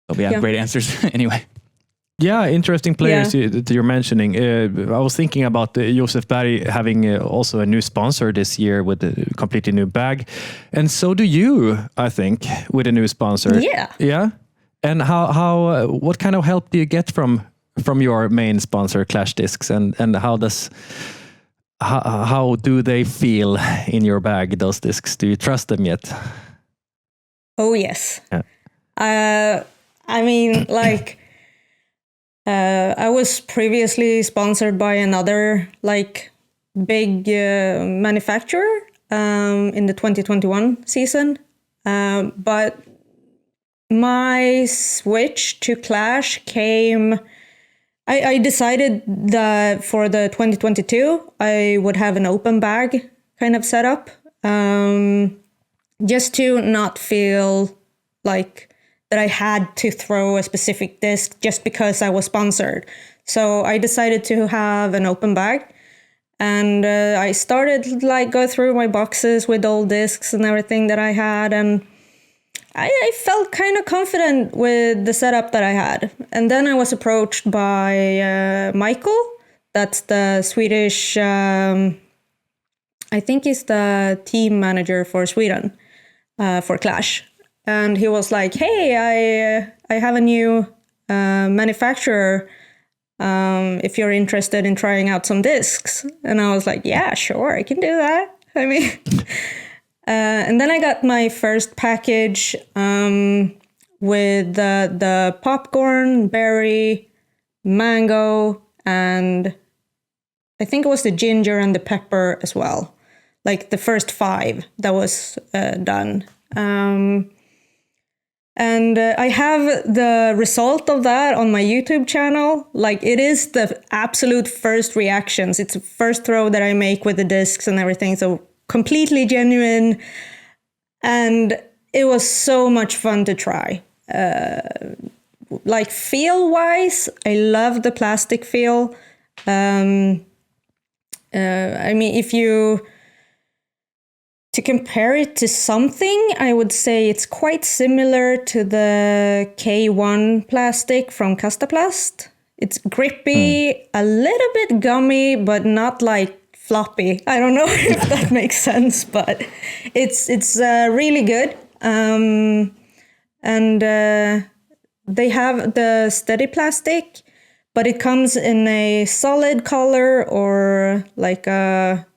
So great answers anyway. Yeah, interesting players that you're mentioning. I was thinking about Josef Berg having also a new sponsor this year with a completely new bag. And so do you, I think, with a new sponsor. Yeah. Yeah? And how what kind of help do you get from your main sponsor, Clash Discs? And how do they feel in your bag, those discs? Do you trust them yet? Oh, yes. Yeah. I mean, like... I was previously sponsored by another like big manufacturer in the 2021 season, but my switch to Clash came. I decided that for the 2022 I would have an open bag kind of setup, just to not feel like that I had to throw a specific disc just because I was sponsored. So I decided to have an open bag, and I started like go through my boxes with old discs and everything that I had, and I felt kind of confident with the setup that I had. And then I was approached by Michael, that's the Swedish, I think he's the team manager for Sweden for Clash. And he was like, hey, I have a new manufacturer if you're interested in trying out some discs. And I was like, yeah, sure, I can do that. I mean, and then I got my first package with the popcorn, berry, mango, and I think it was the ginger and the pepper as well. Like the first 5 that was done. And I have the result of that on my YouTube channel. Like, it is the absolute first reactions. It's the first throw that I make with the discs and everything. So completely genuine. And it was so much fun to try. Like, feel-wise, I love the plastic feel. I mean, to compare it to something, I would say it's quite similar to the K1 plastic from Kastaplast. It's grippy, a little bit gummy, but not like floppy. I don't know if that makes sense, but it's really good. And they have the steady plastic, but it comes in a solid color or like a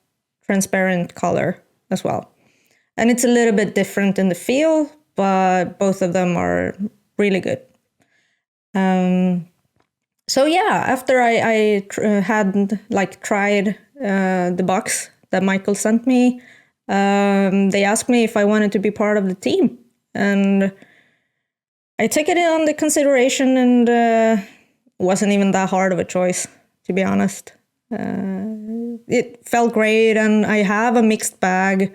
transparent color as well. And it's a little bit different in the feel, but both of them are really good. So yeah, after I had tried the box that Michael sent me, they asked me if I wanted to be part of the team. And I took it on the consideration, and wasn't even that hard of a choice, to be honest. It felt great, and I have a mixed bag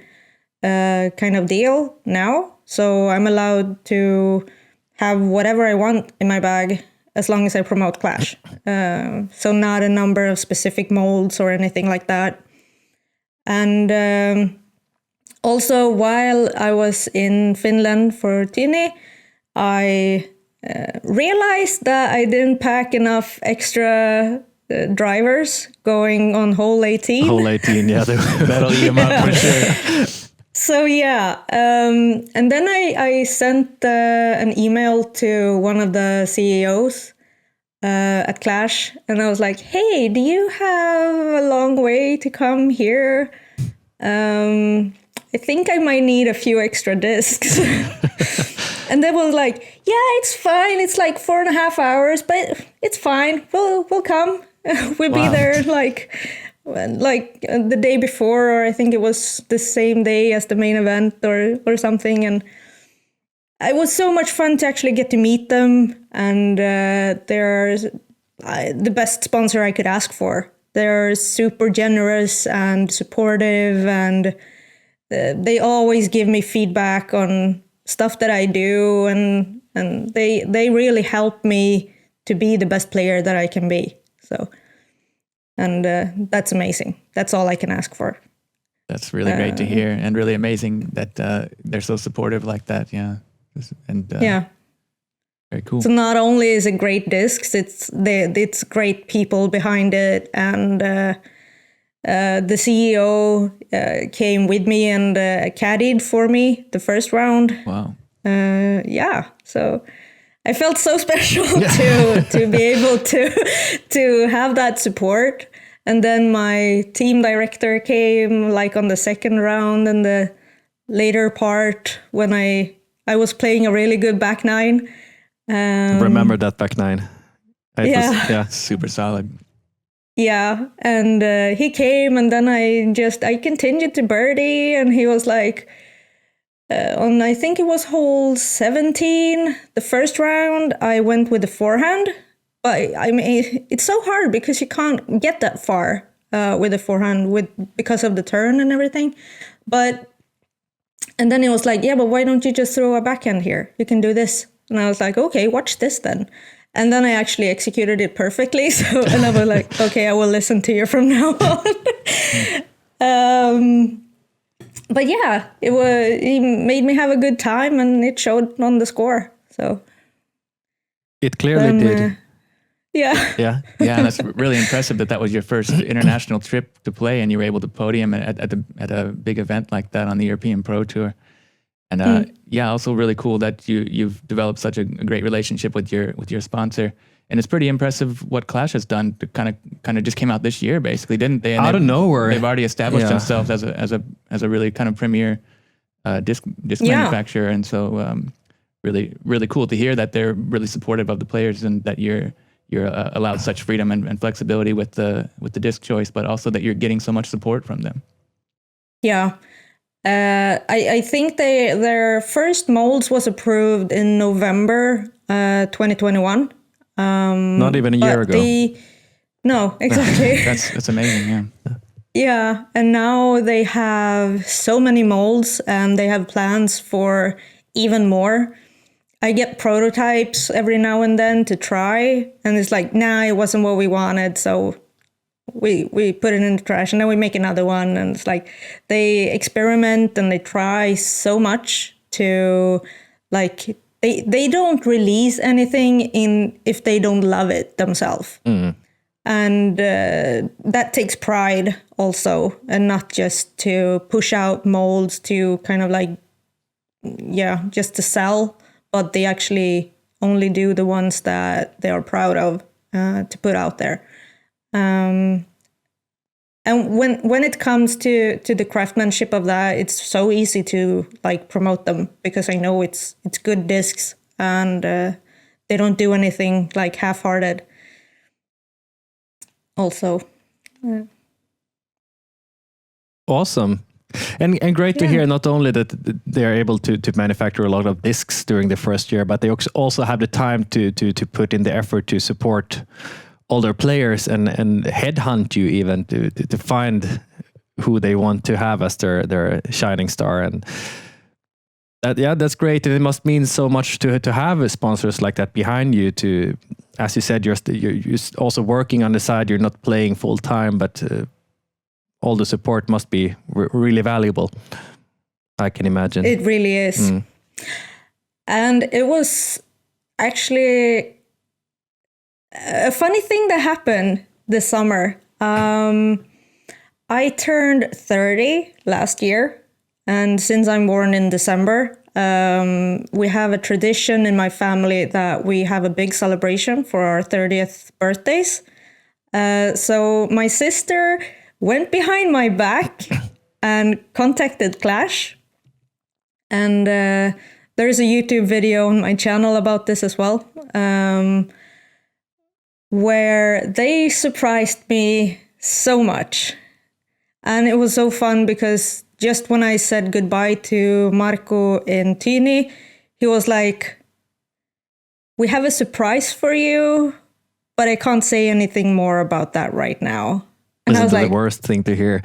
kind of deal now. So I'm allowed to have whatever I want in my bag as long as I promote Clash. So not a number of specific molds or anything like that. And also, while I was in Finland for Tini, I realized that I didn't pack enough extra drivers going on hole 18. Hole 18, yeah. That'll eat them up for sure. So yeah, and then I sent an email to one of the CEOs at Clash, and I was like, hey, do you have a long way to come here? I think I might need a few extra discs. And they were like, yeah, it's fine. It's like 4.5 hours, but it's fine. We'll come. We'll be there like the day before, or I think it was the same day as the main event or something. And it was so much fun to actually get to meet them. And they're the best sponsor I could ask for. They're super generous and supportive, and they always give me feedback on stuff that I do, and they really help me to be the best player that I can be. So, and that's amazing. That's all I can ask for. That's really great to hear, and really amazing that they're so supportive like that. Yeah, and yeah, very cool. So not only is it great discs, it's great people behind it, and the CEO came with me and caddied for me the first round. Wow. Yeah, so I felt so special to be able to have that support. And then my team director came like on the second round and the later part when I was playing a really good back nine. Remember that back nine? Yeah. Super solid. Yeah, and he came, and then I continued to birdie, and he was like, on I think it was hole 17, the first round, I went with the forehand. But I mean, it's so hard because you can't get that far with the forehand because of the turn and everything. And then he was like, yeah, but why don't you just throw a backhand here? You can do this. And I was like, okay, watch this then. And then I actually executed it perfectly. And I was like, okay, I will listen to you from now on. But yeah, it made me have a good time, and it showed on the score. So it clearly did. Yeah. Yeah, that's really impressive that was your first international trip to play, and you were able to podium at a big event like that on the European Pro Tour. And also really cool that you've developed such a great relationship with your sponsor. And it's pretty impressive what Clash has done to kind of just came out this year, basically, didn't they? And out of nowhere, they've already established themselves as a really kind of premier disc manufacturer, and so really really cool to hear that they're really supportive of the players, and that you're allowed such freedom and flexibility with the disc choice, but also that you're getting so much support from them. Yeah. I think their first molds was approved in November 2021. Not even a year ago. No, exactly. That's amazing. Yeah. Yeah, and now they have so many molds and they have plans for even more. I get prototypes every now and then to try, and it's like, nah, it wasn't what we wanted, so we put it in the trash, and then we make another one, and it's like they experiment and they try so much to, like, they don't release anything if they don't love it themselves. And that takes pride also, and not just to push out molds to kind of like, just to sell, but they actually only do the ones that they are proud of to put out there. And when it comes to the craftsmanship of that, it's so easy to like promote them, because I know it's good discs, and they don't do anything like half-hearted. Also, Awesome. And great to hear not only that they are able to manufacture a lot of discs during the first year, but they also have the time to put in the effort to support all their players and headhunt you even to find who they want to have as their shining star. And that's great. And it must mean so much to have sponsors like that behind you. To, as you said, you're also working on the side. You're not playing full time, but all the support must be really valuable, I can imagine. It really is. And it was actually a funny thing that happened this summer. I turned 30 last year, and since I'm born in December, we have a tradition in my family that we have a big celebration for our 30th birthdays. So my sister went behind my back and contacted Clash. And there's a YouTube video on my channel about this as well, where they surprised me so much. And it was so fun because just when I said goodbye to Marco in Tyni, he was like, "We have a surprise for you, but I can't say anything more about that right now." And I was like, the worst thing to hear.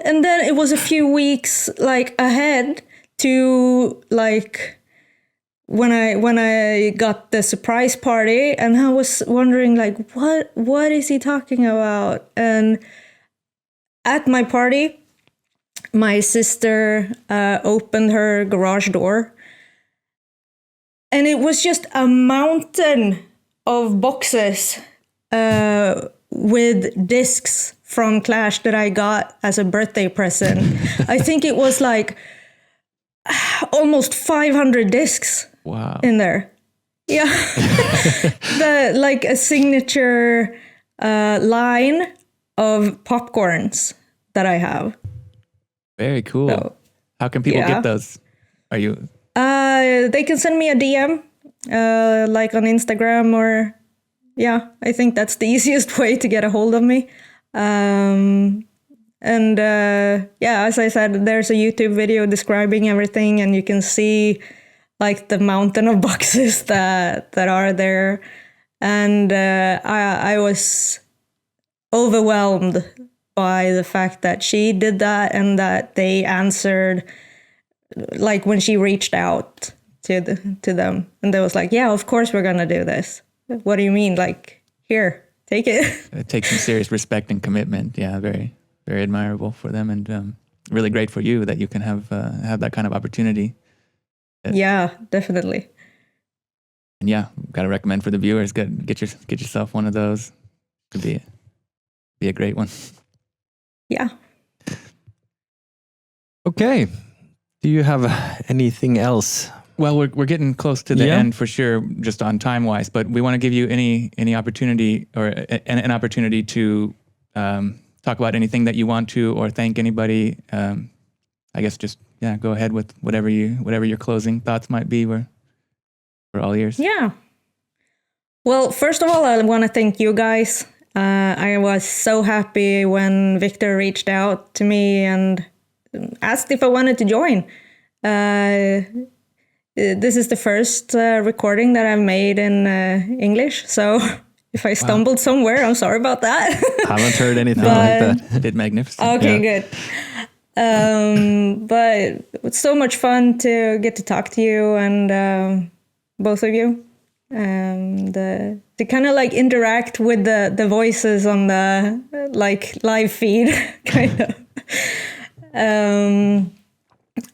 And then it was a few weeks like ahead to like when I got the surprise party, and I was wondering like what is he talking about? And at my party, my sister opened her garage door, and it was just a mountain of boxes with discs from Clash that I got as a birthday present. I think it was like almost 500 discs. Wow. In there. Yeah. Like a signature line of popcorns that I have. Very cool. So, how can people get those? Are you? They can send me a DM, like on Instagram, or I think that's the easiest way to get a hold of me. As I said, there's a YouTube video describing everything, and you can see like the mountain of boxes that are there. And I was overwhelmed by the fact that she did that, and that they answered like when she reached out to them, and they was like, "Yeah, of course we're gonna do this. What do you mean? Like, here, take it." It takes some serious respect and commitment. Yeah, very, very admirable for them, and really great for you that you can have that kind of opportunity. Yeah, definitely. And got to recommend for the viewers, get yourself one of those. Could be a great one. Yeah. Okay. Do you have anything else? Well, we're getting close to the end for sure, just on time wise. But we want to give you any opportunity or an opportunity to talk about anything that you want to, or thank anybody. I guess just go ahead with whatever your closing thoughts might be. We're all ears. Yeah. Well, first of all, I want to thank you guys I was so happy when Viktor reached out to me and asked if I wanted to join. This is the first recording that I've made in English, so if I stumbled somewhere, I'm sorry about that. Haven't heard anything like that. You did magnificent. Okay, good. But it's so much fun to get to talk to you and both of you. And to kind of like interact with the voices on the like live feed, kind of.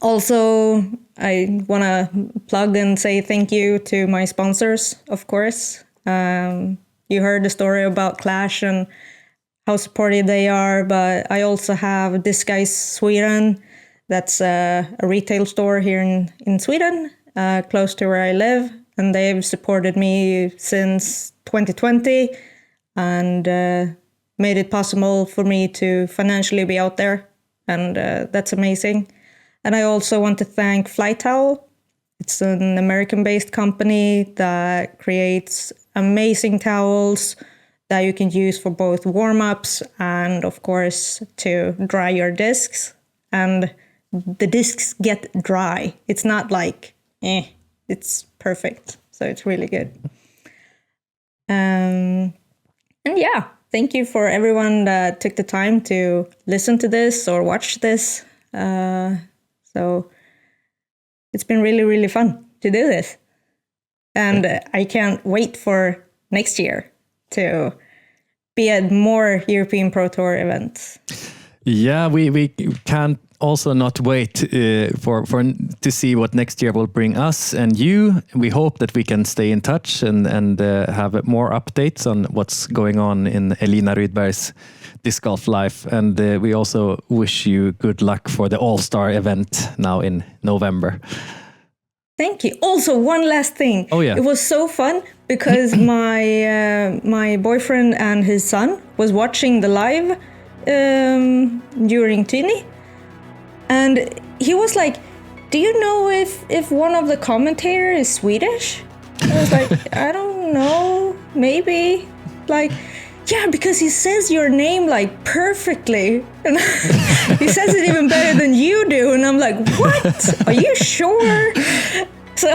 Also, I want to plug and say thank you to my sponsors, of course. You heard the story about Clash and how supportive they are, but I also have Disguise Sweden. That's a retail store here in Sweden, close to where I live. And they've supported me since 2020 and made it possible for me to financially be out there. And that's amazing. And I also want to thank Flight Towel. It's an American-based company that creates amazing towels that you can use for both warm-ups and, of course, to dry your discs. And the discs get dry. It's not like, it's perfect. So it's really good. And yeah, thank you for everyone that took the time to listen to this or watch this. So it's been really, really fun to do this. And I can't wait for next year to be at more European Pro Tour events. Yeah, we can't also not wait for to see what next year will bring us and you. We hope that we can stay in touch and have more updates on what's going on in Elina Rydberg's disc golf life. And we also wish you good luck for the All-Star event now in November. Thank you. Also, one last thing. Oh, yeah. It was so fun because my boyfriend and his son was watching the live during Tini. And he was like, do you know if one of the commentators is Swedish? I was like, I don't know, maybe. Like, yeah, because he says your name like perfectly. And he says it even better than you do. And I'm like, what? Are you sure? So,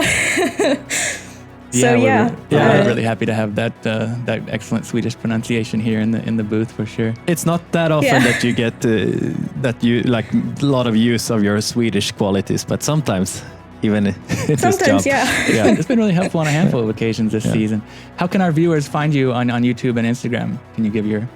we're really happy to have that excellent Swedish pronunciation here in the booth for sure. It's not that often that you get that you like a lot of use of your Swedish qualities, but sometimes even in this job. Yeah. It's been really helpful on a handful of occasions this season. How can our viewers find you on YouTube and Instagram? Can you give your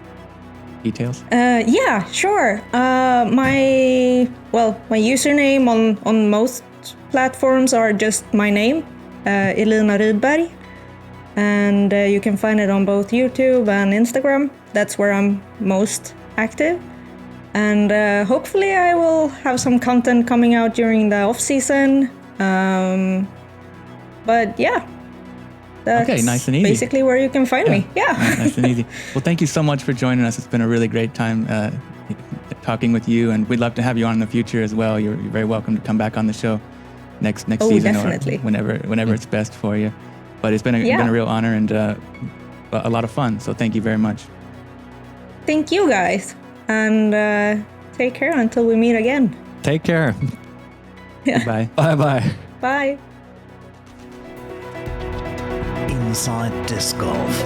details? Yeah, sure. My username on most platforms are just my name, Elina Rydberg, and you can find it on both YouTube and Instagram. That's where I'm most active. And hopefully I will have some content coming out during the off season. But yeah, that's okay, nice and easy. Basically where you can find me. Yeah. Nice and easy. Well, thank you so much for joining us. It's been a really great time talking with you, and we'd love to have you on in the future as well. You're very welcome to come back on the show next season, definitely. Or whenever it's best for you. But it's been a real honor and a lot of fun. So thank you very much. Thank you guys, and take care until we meet again. Take care. Yeah. Bye. Bye. Bye. Inside Disc Golf,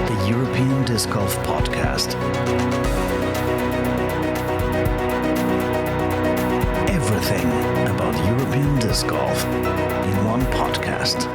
the European Disc Golf podcast. Everything about European Disc Golf in one podcast.